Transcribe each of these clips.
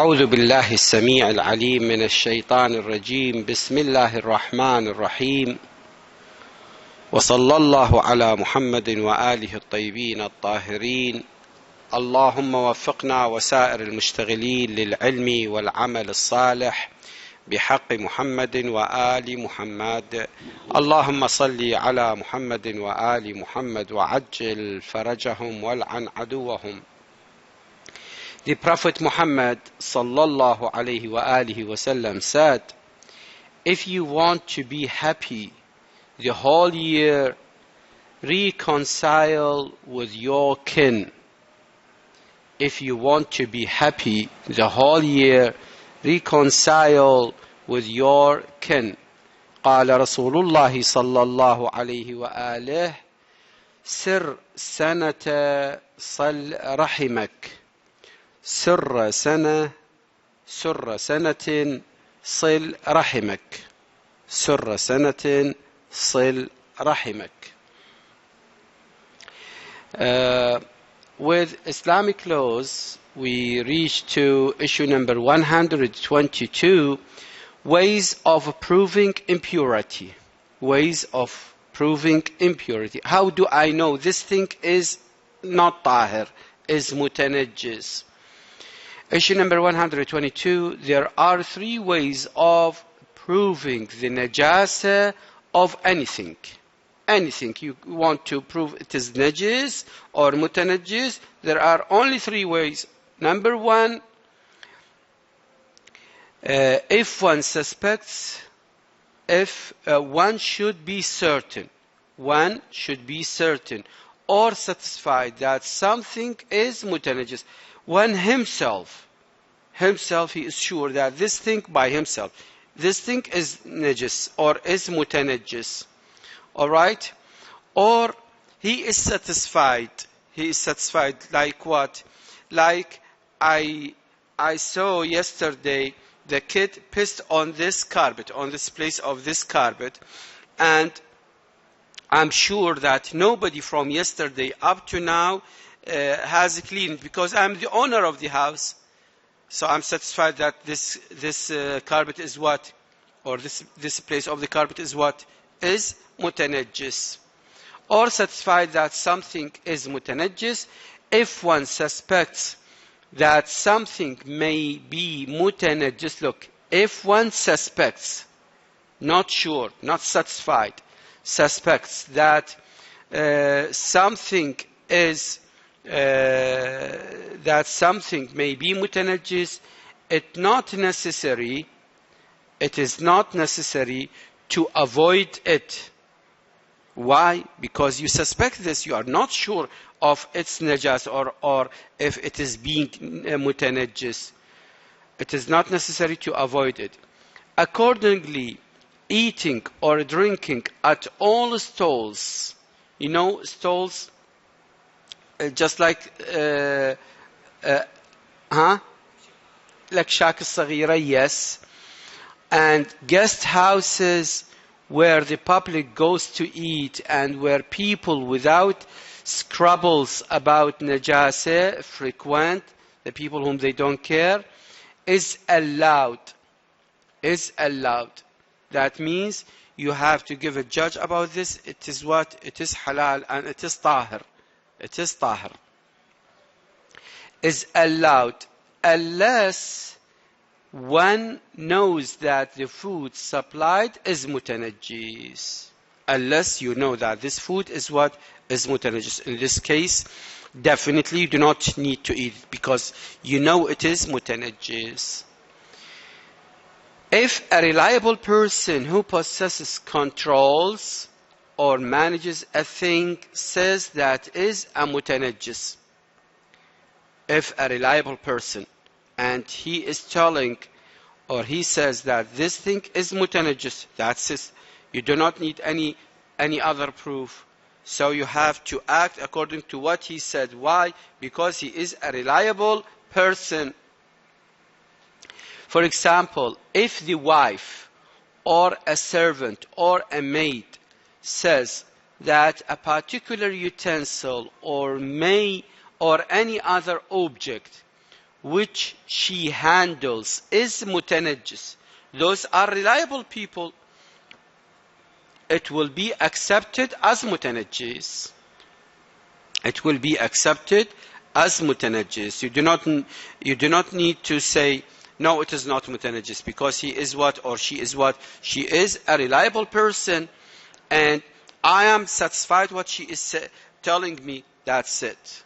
أعوذ بالله السميع العليم من الشيطان الرجيم. بسم الله الرحمن الرحيم، وصلى الله على محمد وآله الطيبين الطاهرين. اللهم وفقنا وسائر المشتغلين للعلم والعمل الصالح بحق محمد وآل محمد. اللهم صل على محمد وآل محمد وعجل فرجهم والعن عدوهم. The Prophet Muhammad sallallahu alayhi wa alihi wasallam said, if you want to be happy the whole year, reconcile with your kin. If you want to be happy the whole year, reconcile with your kin. قال رسول الله صلى الله عليه وآله سر سنة صل رحمك. سر سنة صل رحمك. سر سنة صل رحمك. With Islamic laws, we reach to issue number 122, ways of proving impurity. Ways of proving impurity. How do I know this thing is not tahir, is mutanajjis? Issue number 122, there are three ways of proving the najasa of anything. Anything you want to prove it is najis or mutanajjis, there are only three ways. Number one, if one suspects, if one should be certain or satisfied that something is mutanajjis. One himself he is sure that this thing by himself, this thing is najis or is mutanajjis. All right? Or he is satisfied. Like what? Like I saw yesterday the kid pissed on this carpet, on this place of this carpet, and I'm sure that nobody from yesterday up to now has cleaned, because I'm the owner of the house. So I'm satisfied that this carpet is what? Or this place of the carpet is what? Is mutanajjis. Or satisfied that something is mutanajjis. If one suspects that something may be mutanajjis, look, if one suspects, not sure, not satisfied, suspects that something is that something may be mutanajjis, it is not necessary to avoid it. Why? Because you suspect this, you are not sure of its najas or if it is being mutanajjis. It is not necessary to avoid it. Accordingly, eating or drinking at all stalls, you know, stalls, just like like shak al-saghira, yes, and guest houses where the public goes to eat and where people without scruples about najasa frequent, the people whom they don't care, is allowed. That means you have to give a judge about this. It is what? It is halal and it is tahir. It is tahir. Is allowed unless one knows that the food supplied is mutanajjis. Unless you know that this food is what? Is mutanajjis. In this case, definitely you do not need to eat it because you know it is mutanajjis. If a reliable person who possesses, controls, or manages a thing says that is a mutanajjis, if a reliable person and he is telling or he says that this thing is mutanajjis, that's it. You do not need any other proof. So you have to act according to what he said. Why? Because he is a reliable person. For example, if the wife or a servant or a maid says that a particular utensil or any other object which she handles is mutanajjis, those are reliable people, it will be accepted as mutanajjis. It will be accepted as mutanajjis. You do not need to say, no, it is not mutanajjis, because he is what or she is what. She is a reliable person, and I am satisfied what she is telling me. That's it.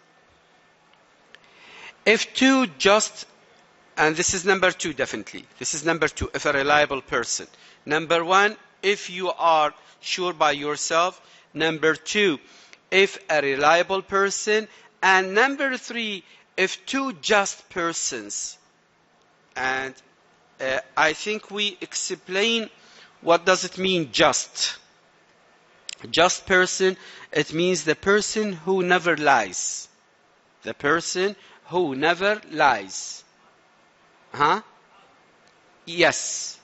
If two just, and this is number two definitely. This is number two, if a reliable person. Number one, if you are sure by yourself. Number two, if a reliable person. And number three, if two just persons. And I think we explain what does it mean just. Just person, it means the person who never lies. The person who never lies. Huh? Yes.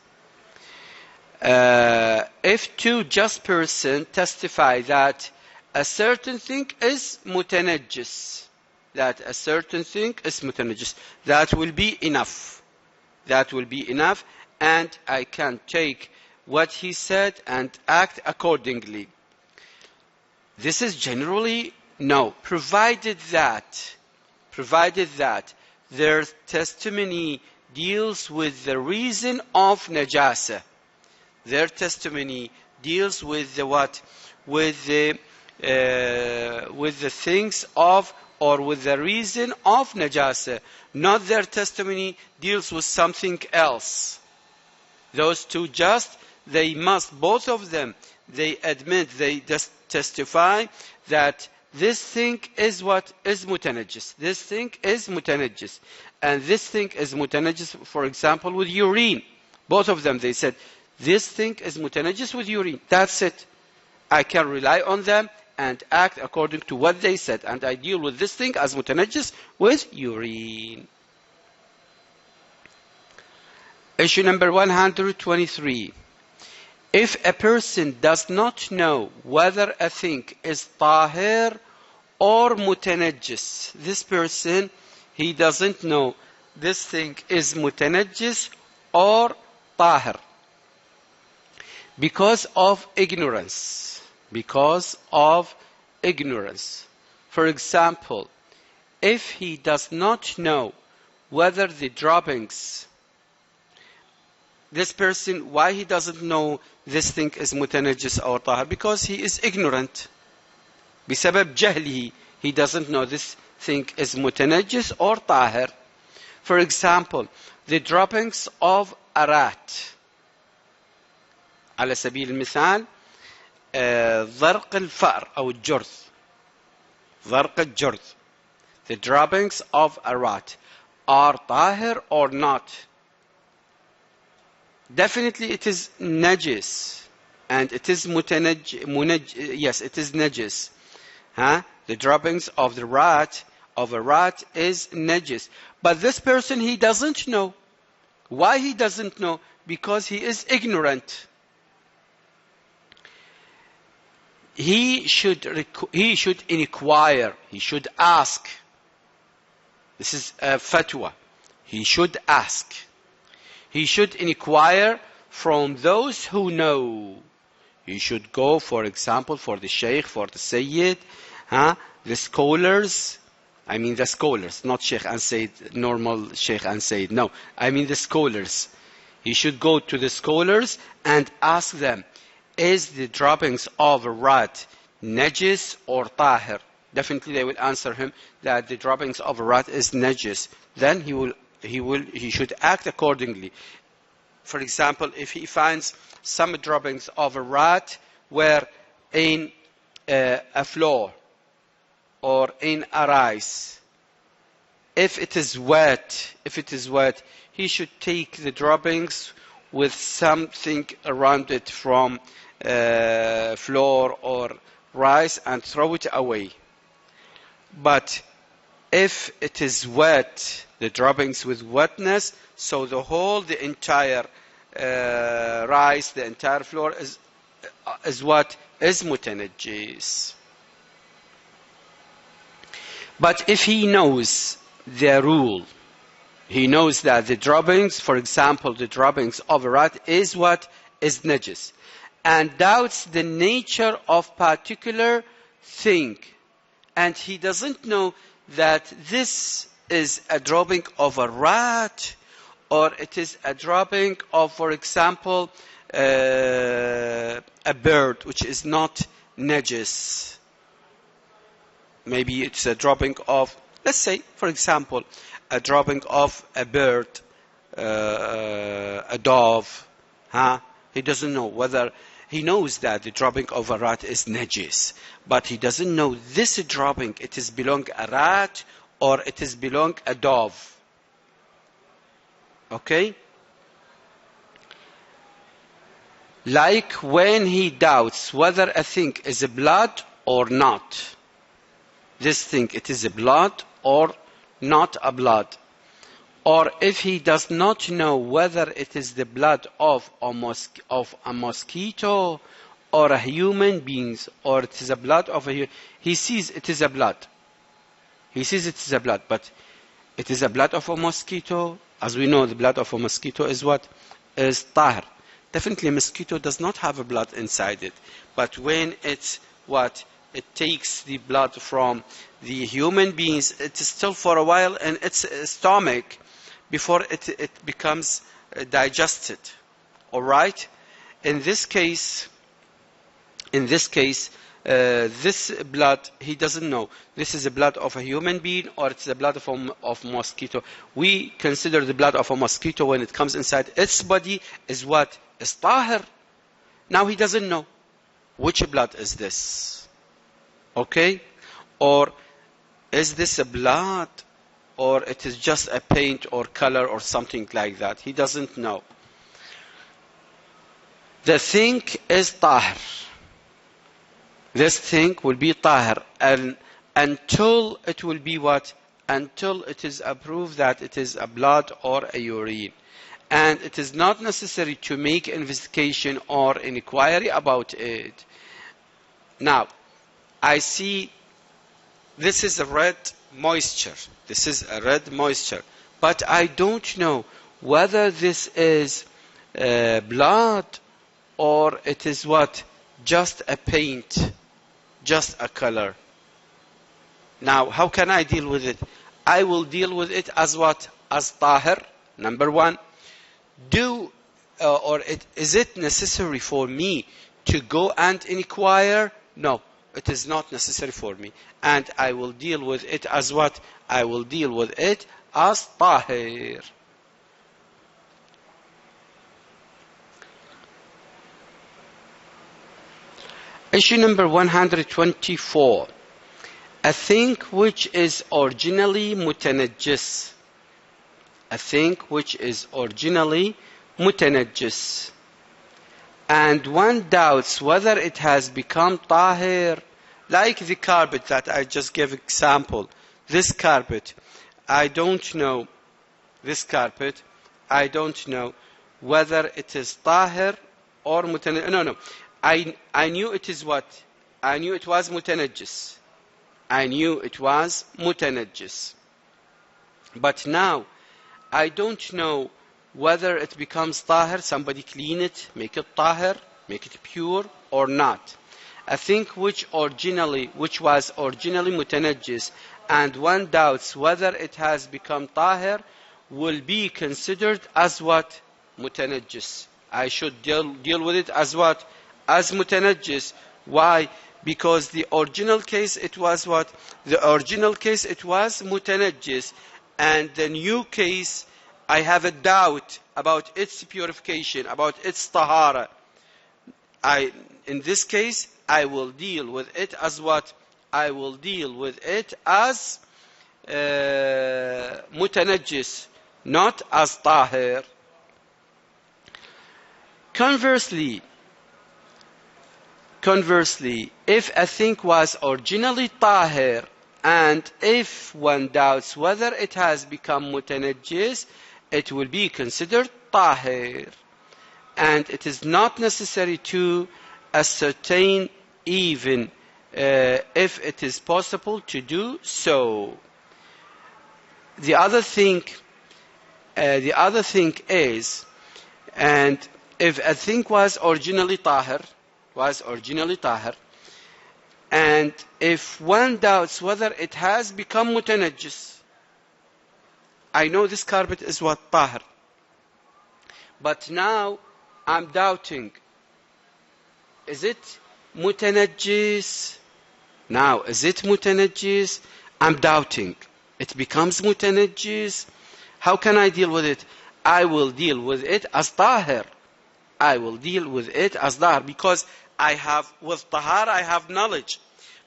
If two just persons testify that a certain thing is mutanajjis, that a certain thing is mutanajjis, that will be enough. That will be enough, and I can take what he said and act accordingly. This is generally no, provided that their testimony deals with the reason of najasa. Their testimony deals with the what? With the things of, or with the reason of najasa. Not their testimony deals with something else. Those two just, they must, both of them, they admit, they just testify that this thing is what is mutanajjis. This thing is mutanajjis. And this thing is mutanajjis, for example, with urine. Both of them, they said, this thing is mutanajjis with urine. That's it. I can rely on them and act according to what they said. And I deal with this thing as mutanajjis with urine. Issue number 123. If a person does not know whether a thing is tahir or mutanajjis, this person, he doesn't know this thing is mutanajjis or tahir, because of ignorance. Because of ignorance. For example, if he does not know whether the droppings, this person, why he doesn't know this thing is mutanajjis or tahir? Because he is ignorant. بسبب جهله, he doesn't know this thing is mutanajjis or tahir. For example, the droppings of a rat. على سبيل المثال ضرق الفأر أو الجرذ. ضرق الجرذ. The droppings of a rat are tahir or not? Definitely it is najis, and it is yes, it is najis. Huh? The droppings of the rat, of a rat, is najis. But this person, he doesn't know. Why he doesn't know? Because he is ignorant. He should inquire. He should ask. This is a fatwa. He should ask. He should inquire from those who know. He should go, for example, for the Sheikh, for the Sayyid, the scholars. I mean the scholars, not Sheikh and Sayyid, normal Sheikh and Sayyid. No, I mean the scholars. He should go to the scholars and ask them, is the droppings of a rat najis or tahir? Definitely they will answer him that the droppings of a rat is najis. Then he should act accordingly. For example, if he finds some droppings of a rat were in a floor or in a rice, if it is wet, he should take the droppings with something around it from floor or rice and throw it away. But if it is wet, the droppings with wetness, so the entire rice, the entire floor is what is mutanajjis. But if he knows the rule, He knows that the droppings, for example, the droppings of a rat is what is najis, and doubts the nature of particular thing, and he doesn't know that this is a dropping of a rat, or it is a dropping of, for example, a bird, which is not najis. Maybe it's a dropping of, let's say, for example, a dropping of a bird, a dove. He doesn't know whether, he knows that the dropping of a rat is najis, but he doesn't know this dropping, it is belong a rat or it is belong a dove. Okay? Like when he doubts whether a thing is a blood or not. This thing, it is a blood or not a blood. Or if he does not know whether it is the blood of a mosquito or a human being, or it is a blood of a human, he sees it is a blood. He sees it is a blood, but it is a blood of a mosquito. As we know, the blood of a mosquito is what? Is tahir. Definitely, a mosquito does not have a blood inside it. But when it's what? It takes the blood from the human beings, it is still for a while in its stomach before it becomes digested. All right? In this case, this blood, he doesn't know. This is the blood of a human being or it's the blood of a mosquito. We consider the blood of a mosquito when it comes inside its body is what? Is tahir. Now he doesn't know which blood is this. Okay? Or is this a blood or it is just a paint or color or something like that? He doesn't know. The thing is tahir. This thing will be tahir, and until it will be what? Until it is approved that it is a blood or a urine. And it is not necessary to make investigation or inquiry about it. Now, I see this is a red moisture. This is a red moisture. But I don't know whether this is blood or it is what? Just a paint, just a color. Now, how can I deal with it? I will deal with it as what? As tahir, number one. Is it necessary for me to go and inquire? No, it is not necessary for me. And I will deal with it as what? I will deal with it as tahir. Issue number 124. A thing which is originally mutanajjis. A thing which is originally mutanajjis. And one doubts whether it has become tahir. Like the carpet that I just gave example. This carpet, I don't know. This carpet, I don't know whether it is tahir or mutanajjis. No. I knew it is what? I knew it was mutanajjis. I knew it was mutanajjis. But now, I don't know whether it becomes tahir, somebody clean it, make it tahir, make it pure, or not. A thing which was originally mutanajjis, and one doubts whether it has become tahir, will be considered as what? Mutanajjis. I should deal with it as what? As mutanajjis. Why? Because the original case it was what? The original case it was mutanajjis, and the new case I have a doubt about its purification, about its tahara. In this case, I will deal with it as what? I will deal with it as mutanajjis, not as tahir. Conversely, if a thing was originally tahir, and if one doubts whether it has become mutanajjis, it will be considered tahir. And it is not necessary to ascertain even if it is possible to do so. The other thing, the other thing is, and if a thing was originally tahir, and if one doubts whether it has become mutanajjis, I know this carpet is what tahir, but now I'm doubting, is it mutanajjis? Now, is it mutanajjis? I'm doubting. It becomes mutanajjis. How can I deal with it? I will deal with it as tahir. I will deal with it as tahir, because with tahar I have knowledge,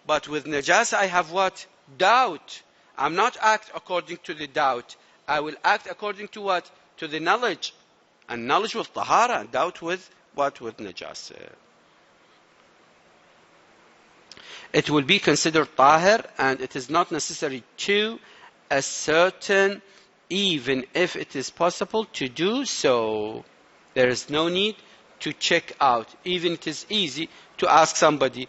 but with najas I have what? Doubt. I'm not act according to the doubt. I will act according to what? To the knowledge. And knowledge with tahara, and doubt with what? With najas. It will be considered tahir, and it is not necessary to ascertain, even if it is possible to do so. There is no need to check out. Even it is easy to ask somebody,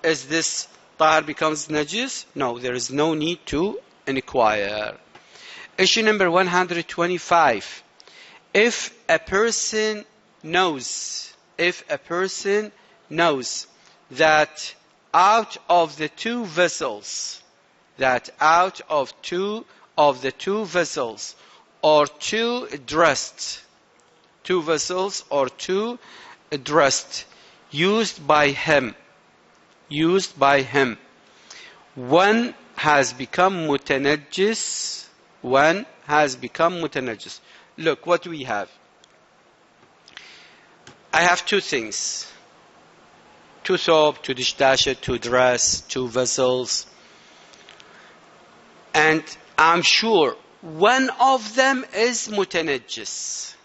is this tahir becomes najis? No, there is no need to inquire. Issue number 125. If a person knows that out of the two vessels, or two dressed, used by him, one has become mutanajjis. Look what we have. I have two things. Two thob, two dishdasha, two dress, two vessels. And I'm sure one of them is mutanajjis.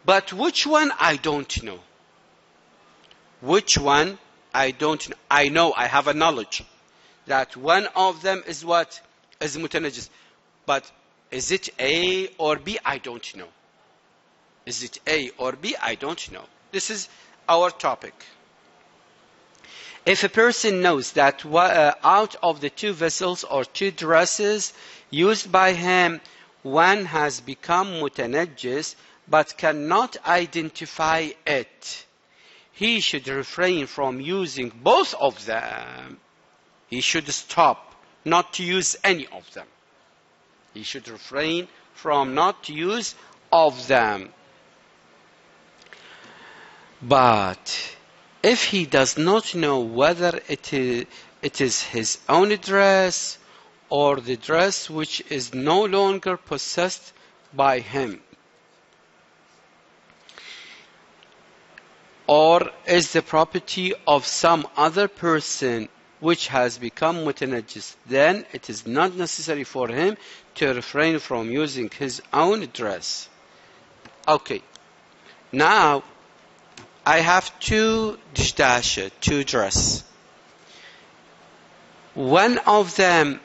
But which one I don't know. I know, I have a knowledge that one of them is what? Is mutanajjis. But is it A or B? I don't know. Is it A or B? I don't know. This is our topic. If a person knows that out of the two vessels or two dresses used by him, one has become mutanajjis but cannot identify it, he should refrain from using both of them. He should stop not to use any of them. He should refrain from not to use of them. But if he does not know whether it is his own dress or the dress which is no longer possessed by him, or is the property of some other person which has become mutanajjis, then it is not necessary for him to refrain from using his own dress. Okay, now I have two dishdasha, two dress. One of them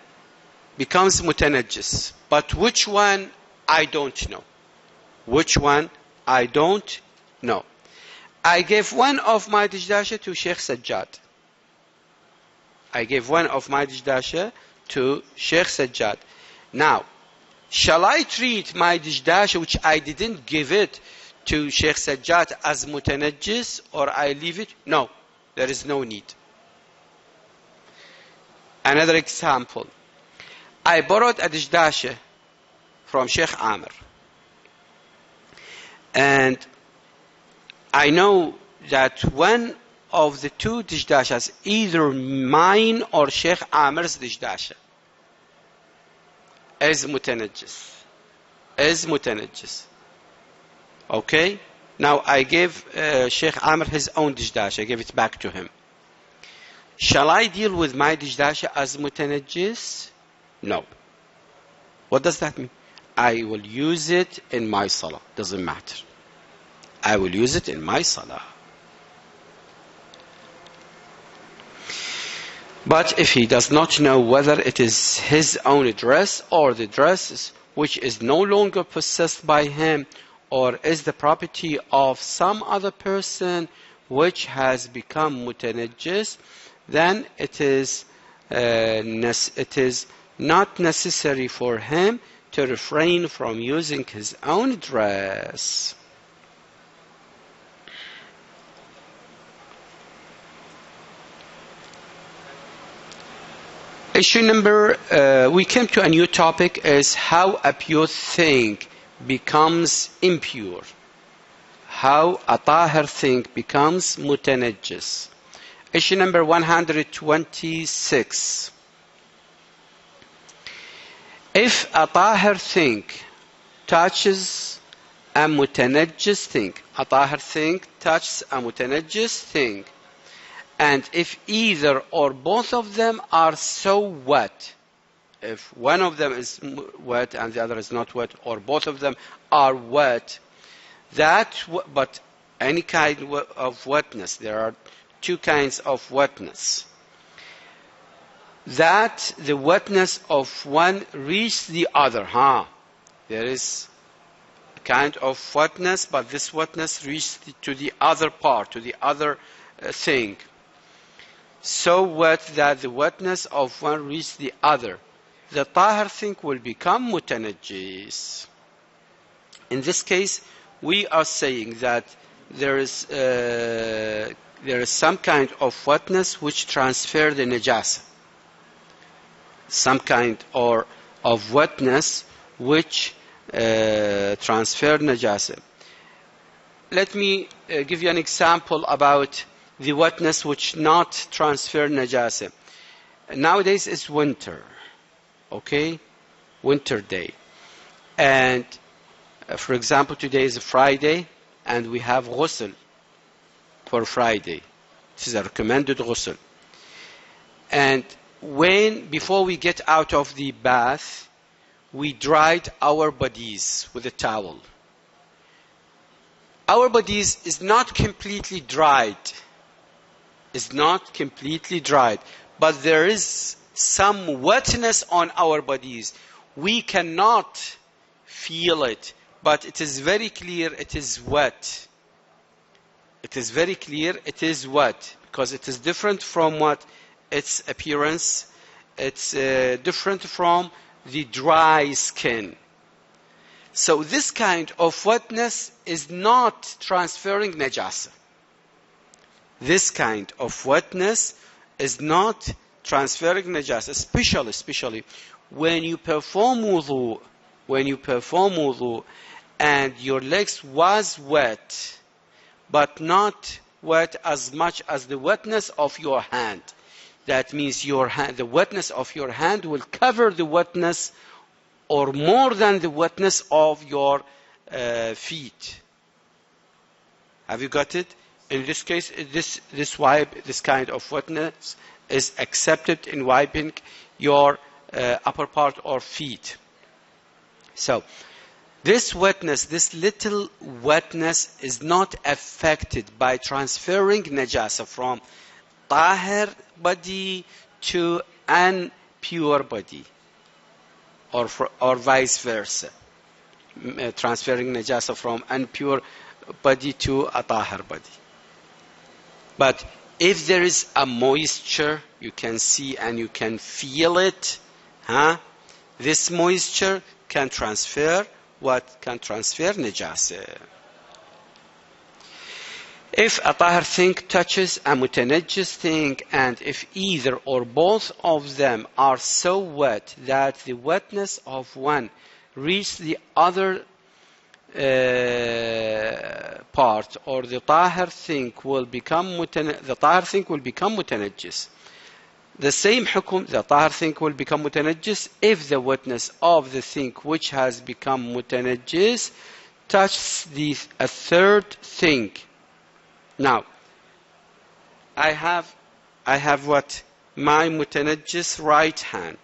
becomes mutanajjis, but which one I don't know. I gave one of my dishdasha to Sheikh Sajjad. Now, shall I treat my dishdasha which I didn't give it to Sheikh Sajjad as mutanajjis, or I leave it? No, there is no need. Another example. I borrowed a dishdasha from Sheikh Ameer, and I know that one of the two dishdashas, either mine or Sheikh Ameer's dishdasha, is mutanajjis. Okay? Now I gave Sheikh Ameer his own dishdasha. I gave it back to him. Shall I deal with my dishdasha as mutanajjis? No. What does that mean? I will use it in my salah. Doesn't matter. I will use it in my salah. But if he does not know whether it is his own dress or the dress which is no longer possessed by him, or is the property of some other person which has become mutanajjis, then it is not necessary for him to refrain from using his own dress. Issue number, we came to a new topic, is how a pure thing becomes impure. How a tahir thing becomes mutanajjis. Issue number 126. If a tahir thing touches a mutanajjis thing, a tahir thing touches a mutanajjis thing, and if either or both of them are so wet, if one of them is wet and the other is not wet, or both of them are wet, but any kind of wetness, there are two kinds of wetness, that the wetness of one reaches the other. There is a kind of wetness, but this wetness reaches to the other part, to the other thing. So wet that the wetness of one reaches the other. The tahir thing will become mutanajjis. In this case, we are saying that there is some kind of wetness which transfer the najasa. Some kind of wetness which transfer najasa. Let me give you an example about the wetness which not transfer najasa. Nowadays it's winter, okay? Winter day. And for example, today is a Friday and we have ghusl for Friday. This is a recommended ghusl. And before we get out of the bath, we dried our bodies with a towel. Our bodies is not completely dried. It's not completely dried, but there is some wetness on our bodies. We cannot feel it, but it is very clear it is wet. It is very clear it is wet, because it is different from what its appearance. It's different from the dry skin. So this kind of wetness is not transferring najasa. This kind of wetness is not transferring najasa, especially when you perform wudu, and your legs was wet, but not wet as much as the wetness of your hand. That means your hand, the wetness of your hand will cover the wetness or more than the wetness of your feet. Have you got it? In this case, this kind of wetness is accepted in wiping your upper part or feet. So, this wetness, this little wetness is not affected by transferring najasa from tahir body to impure body, or vice versa, transferring najasa from impure body to a tahir body. But if there is a moisture, you can see and you can feel it, this moisture can transfer what? Can transfer najasa. If a tahir thing touches a mutanajjis thing, and if either or both of them are so wet that the wetness of one reaches the other part, or the tahir thing will become mutanajjis. The same hukum, the tahir thing will become mutanajjis if the wetness of the thing which has become mutanajjis touches a third thing. Now, I have what? My mutanajjis right hand.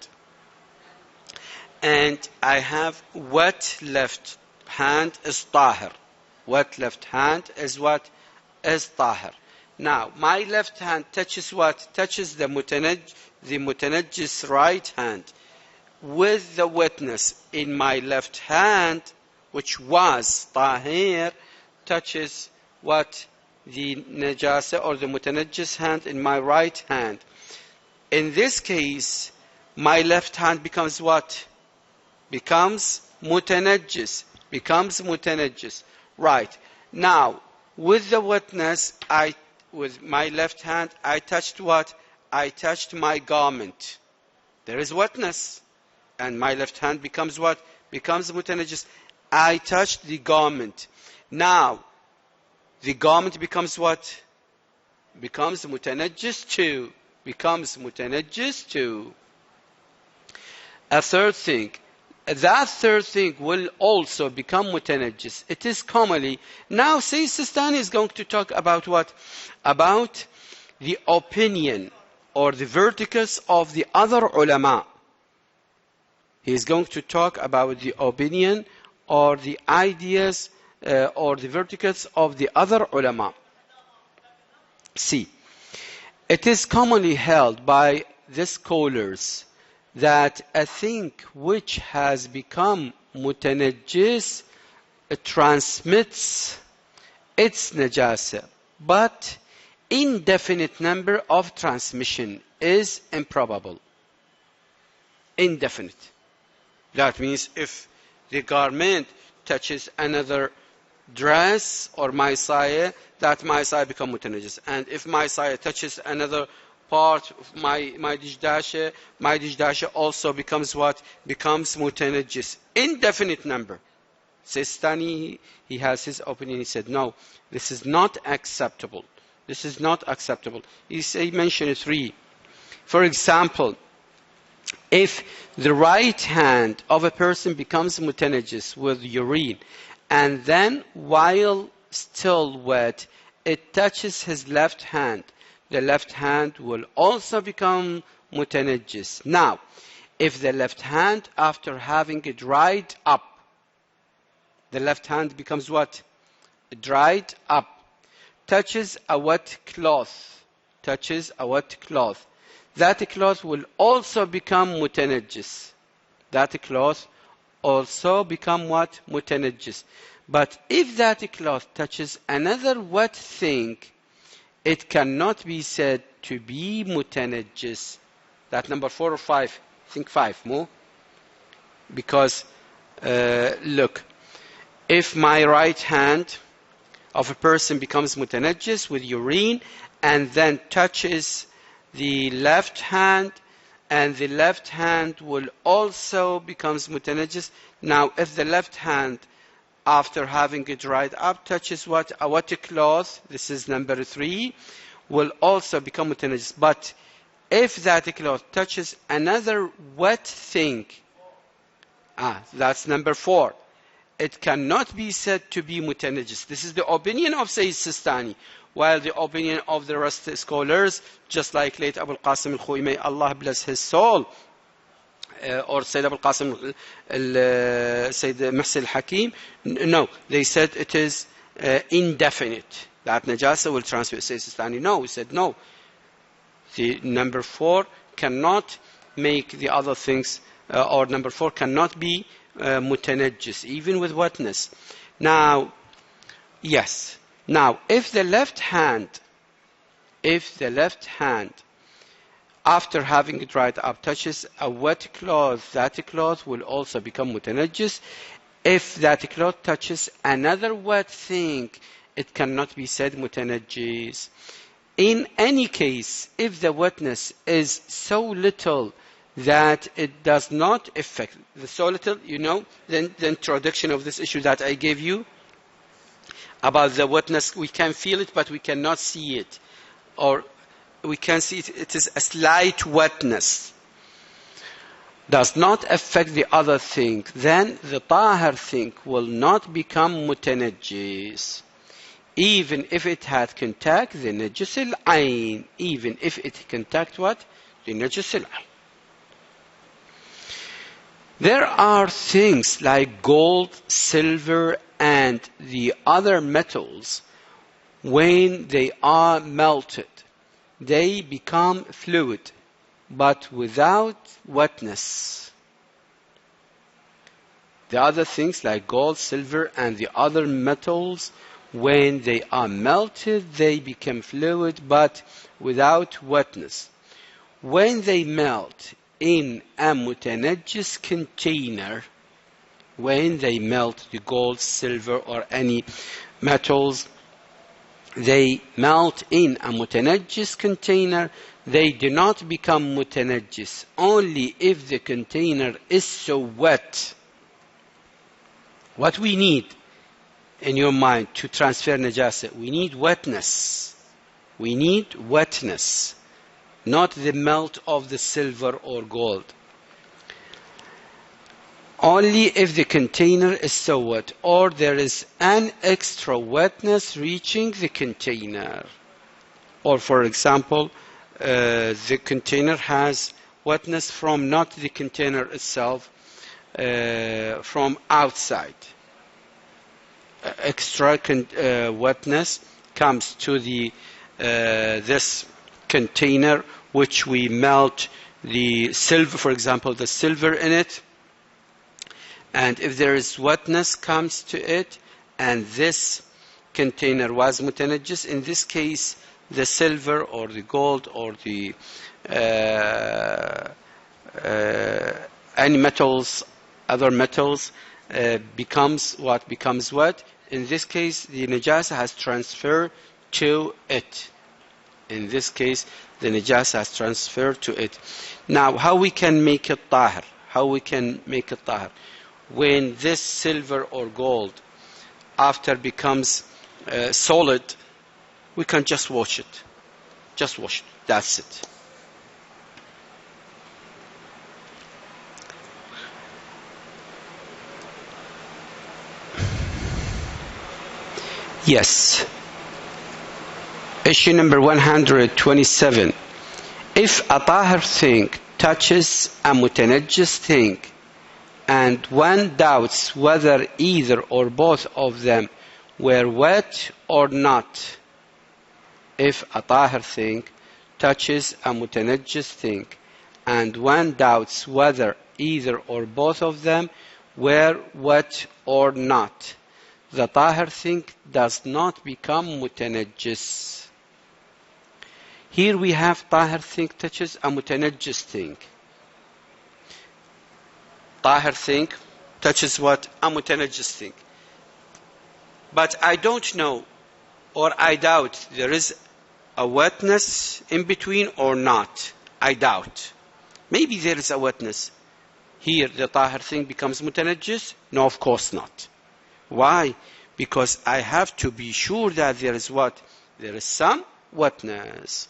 And I have wet left hand is tahir. Wet left hand is what? Is tahir. Now, my left hand touches what? Touches the mutanajjis right hand. With the wetness in my left hand, which was tahir, touches what? The najasa or the mutanajjis hand in my right hand. In this case, my left hand becomes what? Becomes mutanajjis. Becomes mutanajjis. Right. Now, with the wetness, with my left hand, I touched what? I touched my garment. There is wetness. And my left hand becomes what? Becomes mutanajjis. I touched the garment. Now, the garment becomes what? Becomes mutanajjis too. Becomes mutanajjis too. A third thing. That third thing will also become mutanajjis. It is commonly. Now, Sayyid Sistani is going to talk about what? About the opinion or the verdicts of the other ulama. He is going to talk about the opinion or the ideas or the verdicts of the other ulama. See, it is commonly held by the scholars that a thing which has become mutanajjis transmits its najasa, but indefinite number of transmission is improbable. Indefinite. That means if the garment touches another dress or my saya, that my saya becomes mutanajjis. And if my saya touches another part of my dishdasha also becomes what? Becomes mutanajjis. Indefinite number. Sistani, he has his opinion. He said, no, this is not acceptable. This is not acceptable. He mentioned three. For example, if the right hand of a person becomes mutanajjis with urine, and then while still wet, it touches his left hand, the left hand will also become mutanajjis. Now, if the left hand, after having it dried up, the left hand becomes what? Dried up. Touches a wet cloth. Touches a wet cloth. That cloth will also become mutanajjis. That cloth also become what? Mutanajjis. But if that cloth touches another wet thing, it cannot be said to be mutanajjis. That number 4 or 5? I think 5 more. Because, look, if my right hand of a person becomes mutanajjis with urine and then touches the left hand, and the left hand will also becomes mutanajjis. Now, if the left hand, after having it dried up, touches what? A wet cloth, this is number 3, will also become mutanajjis. But if that cloth touches another wet thing, that's number 4, it cannot be said to be mutanajjis. This is the opinion of Sayyid Sistani. While the opinion of the rest of scholars, just like late Abu al-Qasim al-Khu'i, may Allah bless his soul, or Sayyid Abu al-Qasim, Sayyid Muhsin al-Hakim, no, they said it is indefinite. That najasa will transfer. Sayyid Sistani, no, he said no. The number 4 cannot make the other things, or number 4 cannot be mutanajjis, even with wetness. Now, yes. Now, if the left hand, after having it dried up, touches a wet cloth, that cloth will also become mutanajjis. If that cloth touches another wet thing, it cannot be said mutanajjis. In any case, if the wetness is so little that it does not affect, so little, you know, the introduction of this issue that I gave you, about the wetness, we can feel it, but we cannot see it. Or we can see it, it is a slight wetness. Does not affect the other thing. Then the tahir thing will not become mutanajjis. Even if it had contact the najis al-ayn. Even if it contact what? The najis al-ayn. There are things like gold, silver, and the other metals, when they are melted, they become fluid, but without wetness. The other things like gold, silver, and the other metals, when they are melted, they become fluid, but without wetness. When they melt, in a متنجس container, when they melt the gold, silver, or any metals, they melt in a متنجس container, they do not become متنجس only if the container is so wet. What we need in your mind to transfer najasa, we need wetness. We need wetness, not the melt of the silver or gold. Only if the container is so wet, or there is an extra wetness reaching the container. Or for example, the container has wetness from not the container itself, from outside. Extra wetness comes to the this container, which we melt the silver, for example, the silver in it. And if there is wetness comes to it, and this container was mutanajjis, in this case, the silver or the gold or the any metals, other metals, becomes what? Becomes wet. In this case, the najasa has transferred to it. In this case, the najasa has transferred to it. Now, how we can make it tahir? How we can make it tahir? When this silver or gold, after becomes solid, we can just wash it. Just wash it. That's it. Yes. Issue number 127. If a tahir thing touches a mutanajjis thing, and one doubts whether either or both of them were wet or not. If a tahir thing touches a mutanajjis thing, and one doubts whether either or both of them were wet or not, the tahir thing does not become mutanajjis. Here we have tahir thing touches a mutanajjis thing. Tahir thing touches what? A mutanajjis thing. But I don't know, or I doubt there is a wetness in between or not. I doubt. Maybe there is a wetness. Here the tahir thing becomes mutanajjis? No, of course not. Why? Because I have to be sure that there is what? There is some wetness.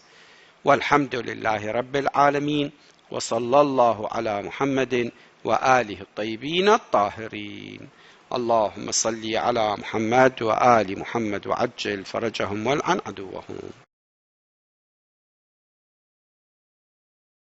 Walhamdulillahi Rabbil Alameen. Wa sallallahu ala Muhammadin وآله الطيبين الطاهرين. اللهم صل على محمد وآل محمد وعجل فرجهم والعن عدوهم.